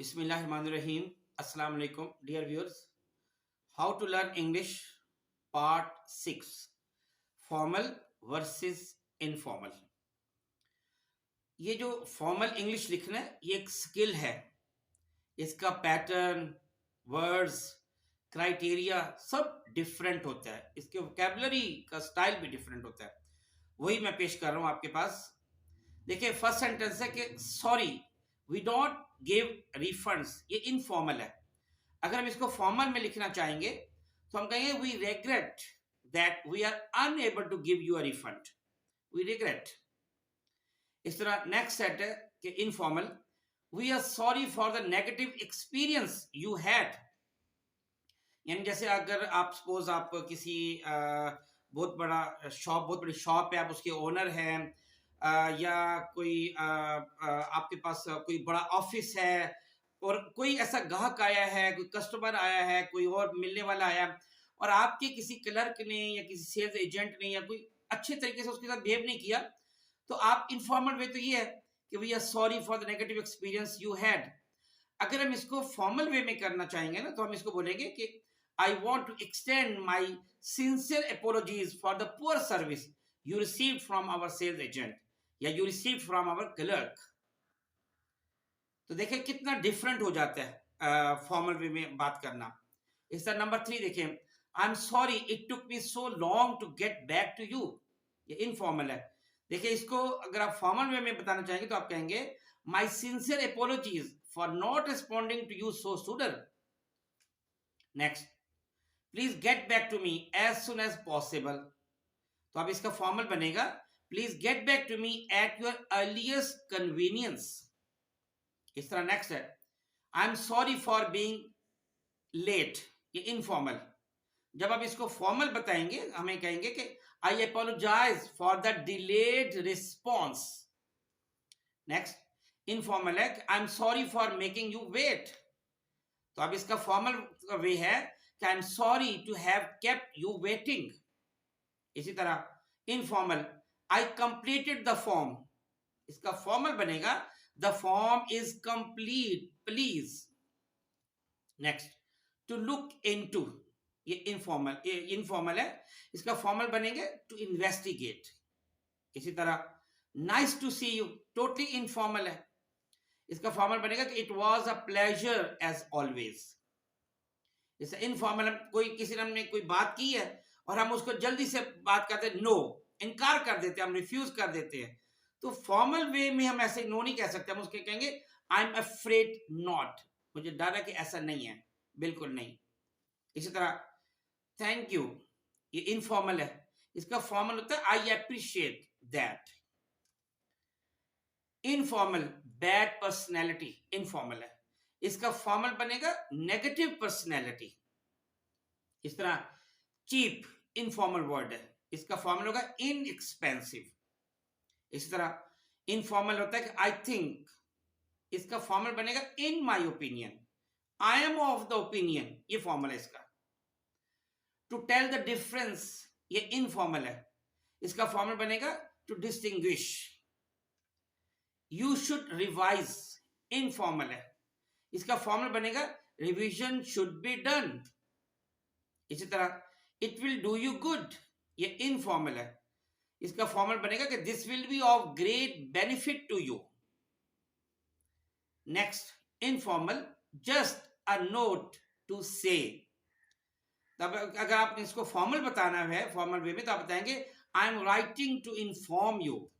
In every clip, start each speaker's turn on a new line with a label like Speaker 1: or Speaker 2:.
Speaker 1: Bismillahirrahmanirrahim. Assalamu alaikum, dear viewers. How to learn English, Part 6. Formal versus informal. ये जो formal English लिखना है ये एक स्किल है. इसका पैटर्न, वर्ड्स, क्राइटेरिया सब डिफरेंट होता है. इसके वोकैबुलरी का स्टाइल भी डिफरेंट होता है. वही मैं पेश कर रहा हूँ आपके पास. देखिए, फर्स्ट सेंटेंस है कि sorry we don't give refunds. ये इनफॉर्मल है. अगर हम इसको फॉर्मल में लिखना चाहेंगे तो हम कहेंगे we regret that we are unable to give you a refund. We regret. इस तरह नेक्स्ट सेट है कि informal, we are sorry for the negative experience you had. यानी जैसे अगर आप सपोज आप किसी बहुत बड़ी शॉप है, आप उसके ओनर हैं, या कोई आपके पास कोई बड़ा ऑफिस है और कोई ऐसा ग्राहक आया है, कोई कस्टमर आया है, कोई और मिलने वाला आया, और आपके किसी क्लर्क ने या किसी सेल्स एजेंट ने या कोई अच्छे तरीके से उसके साथ बिहेव नहीं किया, तो आप इनफॉर्मल वे तो ये है कि we are sorry for the negative experience you had. अगर हम इसको फॉर्मल वे में करना चाहेंगे ना, तो हम इसको बोलेंगे कि I want to extend my sincere apologies for the poor service you received from our sales agent या you received from our clerk. तो देखिए कितना डिफरेंट हो जाता है फॉर्मल वे में बात करना. इस तरह नंबर 3 देखिए, I am sorry it took me so long to get back to you. ये इनफॉर्मल है. देखिए, इसको अगर आप फॉर्मल वे में बताना चाहेंगे तो आप कहेंगे my sincere apologies for not responding to you so sudden. Next, please get back to me as soon as possible. तो अब इसका फॉर्मल बनेगा please get back to me at your earliest convenience. इस तरह नेक्स्ट है, I am sorry for being late. ये informal. जब आप इसको फॉर्मल बताएंगे हमें कहेंगे कि I apologise for the delayed response. Next, informal है, I am sorry for making you wait. तो अब इसका फॉर्मल वे है कि I am sorry to have kept you waiting. इसी तरह informal, I completed the form. इसका फॉर्मल बनेगा the form is complete please. Next, to look into. ये इनफॉर्मल है. इसका फॉर्मल बनेंगे टू इन्वेस्टिगेट. इसी तरह nice to see you, totally informal है. इसका फॉर्मल बनेगा कि it was a pleasure as always. जैसे इनफॉर्मल, कोई किसी ने हमने कोई बात की है और हम उसको जल्दी से बात करते हैं, नो, इनकार कर देते हैं, हम रिफ्यूज कर देते हैं. तो फॉर्मल वे में हम ऐसे नो नहीं कह सकते. हम उसके कहेंगे आई एम अफ्रेड नॉट. मुझे डर है कि ऐसा नहीं है, बिल्कुल नहीं. इसी तरह थैंक यू, ये इनफॉर्मल है. इसका फॉर्मल होता है I appreciate that. Informal, bad personality informal है. इसका फॉर्मल बनेगा नेगेटिव पर्सनैलिटी. इस तरह चीप इनफॉर्मल वर्ड है. इसका फॉर्मल होगा इनएक्सपेंसिव. इसी तरह इनफॉर्मल होता है कि आई थिंक. इसका फॉर्मल बनेगा in my opinion. I am of the opinion, ये फॉर्मल है इसका. टू टेल द डिफरेंस, ये इनफॉर्मल है. इसका फॉर्मल बनेगा to distinguish. You should revise, informal है. इसका फॉर्मल बनेगा रिवीजन शुड बी डन. इसी तरह it will do you good, ये इनफॉर्मल है. इसका फॉर्मल बनेगा कि this will be of great benefit to you. Next, informal, just a note to say. तब अगर आप इसको फॉर्मल बताना है फॉर्मल वे में तो आप बताएंगे I am writing to inform you.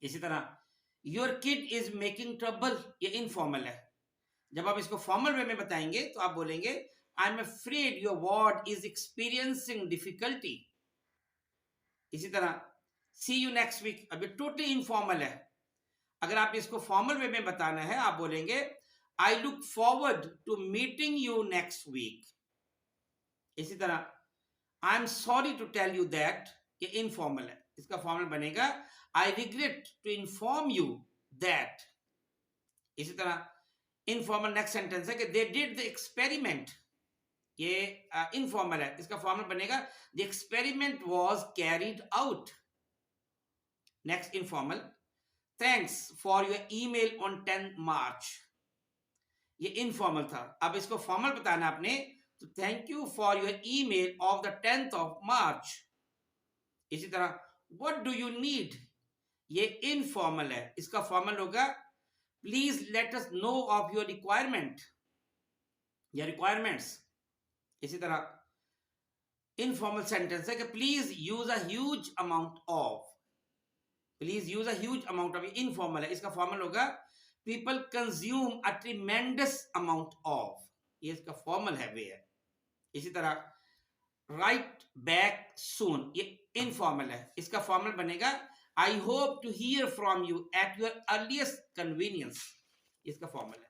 Speaker 1: इसी तरह your kid is making trouble, ये इनफॉर्मल है. जब आप इसको फॉर्मल वे में बताएंगे तो आप बोलेंगे I am afraid your ward is experiencing difficulty. इसी तरह सी यू नेक्स्ट वीक, अब ये टोटली इनफॉर्मल है. अगर आप इसको फॉर्मल वे में बताना है आप बोलेंगे I look forward to meeting you next week. इसी तरह I am sorry to tell you that, ये इनफॉर्मल है. इसका फॉर्मल बनेगा I regret to inform you that. इसी तरह इनफॉर्मल नेक्स्ट सेंटेंस है कि दे डिड द एक्सपेरिमेंट. ये इनफॉर्मल है. इसका फॉर्मल बनेगा the experiment was carried out. Next informal, thanks for your email on 10 March. ये इनफॉर्मल था। अब इसको फॉर्मल बताना आपने, तो thank you for your email of the 10th of March। इसी तरह व्हाट डू यू नीड, ये इनफॉर्मल है, इसका फॉर्मल होगा please let us know of your requirement या रिक्वायरमेंट्स। इसी तरह इनफॉर्मल सेंटेंस है कि please use a huge amount of, please use a huge amount of, informal है, इसका फॉर्मल होगा people consume a tremendous amount of, ये इसका फॉर्मल है, वे है। इसी तरह राइट बैक सून, ये इनफॉर्मल है, इसका फॉर्मल बनेगा I hope to hear from you at your earliest convenience, इसका फॉर्मल है।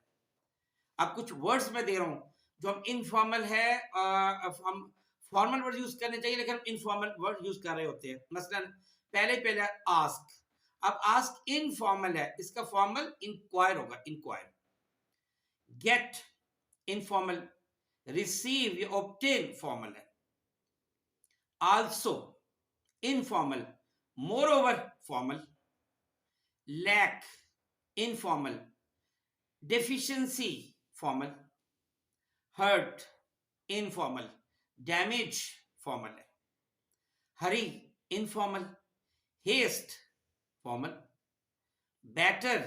Speaker 1: अब कुछ वर्ड्स मैं दे रहा हूं जो हम इनफॉर्मल है, हम फॉर्मल वर्ड यूज करने चाहिए लेकिन हम इनफॉर्मल वर्ड यूज कर रहे होते हैं। मसलन पहले आस्क, अब आस्क इनफॉर्मल है, इसका फॉर्मल इंक्वायर होगा, इंक्वायर। गेट इनफॉर्मल, रिसीव या ऑब्टेन फॉर्मल है। Also informal, moreover formal. Lack informal, deficiency formal. Hurt informal, damage formal है। Hurry informal, haste formal. Better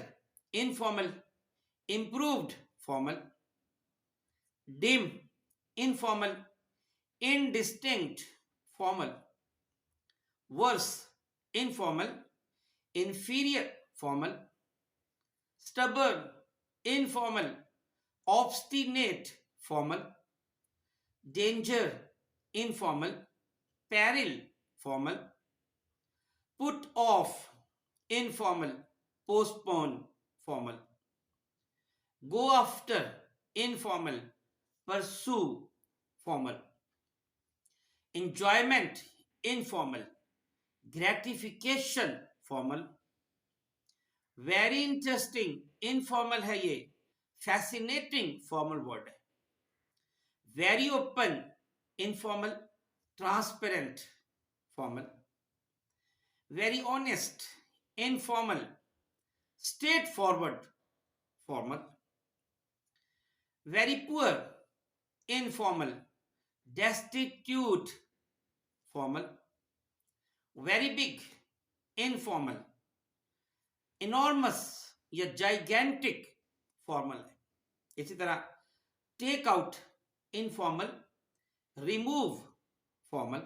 Speaker 1: informal, improved formal. Dim informal, indistinct formal. Worse informal, inferior formal. Stubborn informal, obstinate formal. Danger informal, peril formal. Put off informal, postpone formal. Go after informal, pursue formal. Enjoyment informal, gratification formal. Very interesting informal है ये, fascinating formal word है। Very open informal, transparent formal. Very honest informal, straightforward formal. Very poor informal, destitute formal. Very big informal, enormous या gigantic formal है। इसी तरह take out informal, remove formal.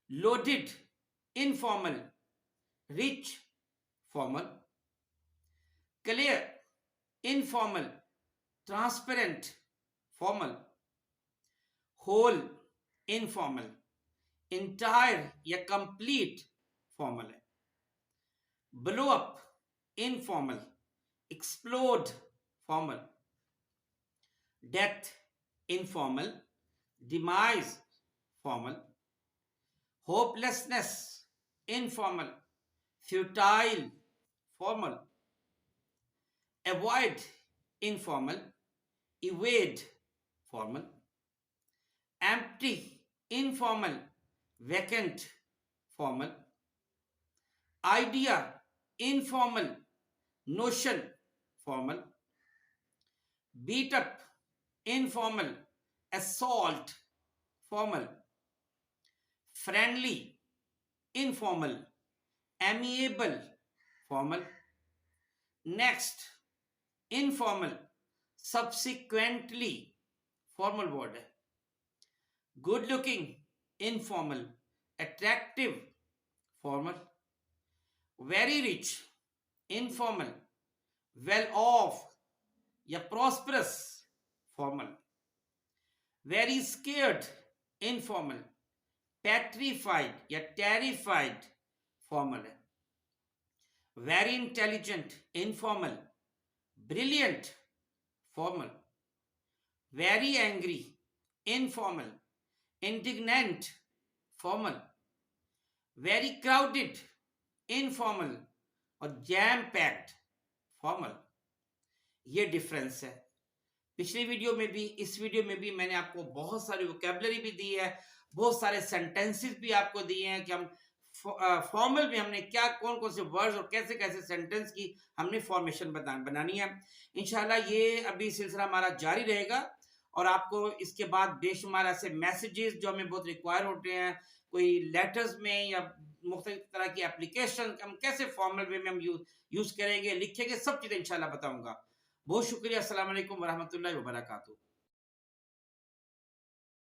Speaker 1: Loaded informal, rich formal. Clear informal, transparent formal. Whole informal, entire या complete formal है। Blow up informal, explode formal. Death informal, demise formal. Hopelessness informal, futile formal. Avoid informal, evade formal. Empty informal, vacant formal. Idea informal, notion formal. Beat up informal, assault formal. Friendly informal, amiable formal. Next informal, subsequently formal word है। Good looking informal, attractive formal. Very rich informal, well off या prosperous formal. Very scared informal, petrified या terrified formal है। Very intelligent informal, brilliant formal. Very angry informal, indignant formal. Very crowded informal और jam packed formal। ये difference है। पिछली video में भी, इस वीडियो में भी मैंने आपको बहुत सारी वोकैबुलरी भी दी है, बहुत सारे सेंटेंसेस भी आपको दिए हैं कि हम फॉर्मल में हमने क्या कौन कौन से वर्ड्स और कैसे कैसे सेंटेंस की हमने फॉर्मेशन बनानी है। इंशाल्लाह ये अभी सिलसिला हमारा जारी रहेगा और आपको इसके बाद बेशुमार ऐसे मैसेजेस जो हमें बहुत रिक्वायर होते हैं, कोई लेटर्स में या मुख्तलिफ तरह की एप्लीकेशन हम कैसे फॉर्मल वे में हम यूज करेंगे, लिखेंगे, सब चीज़ें इंशाल्लाह बताऊंगा। बहुत शुक्रिया। अस्सलाम वालेकुम वरहमतुल्लाहि वबरकातुहू।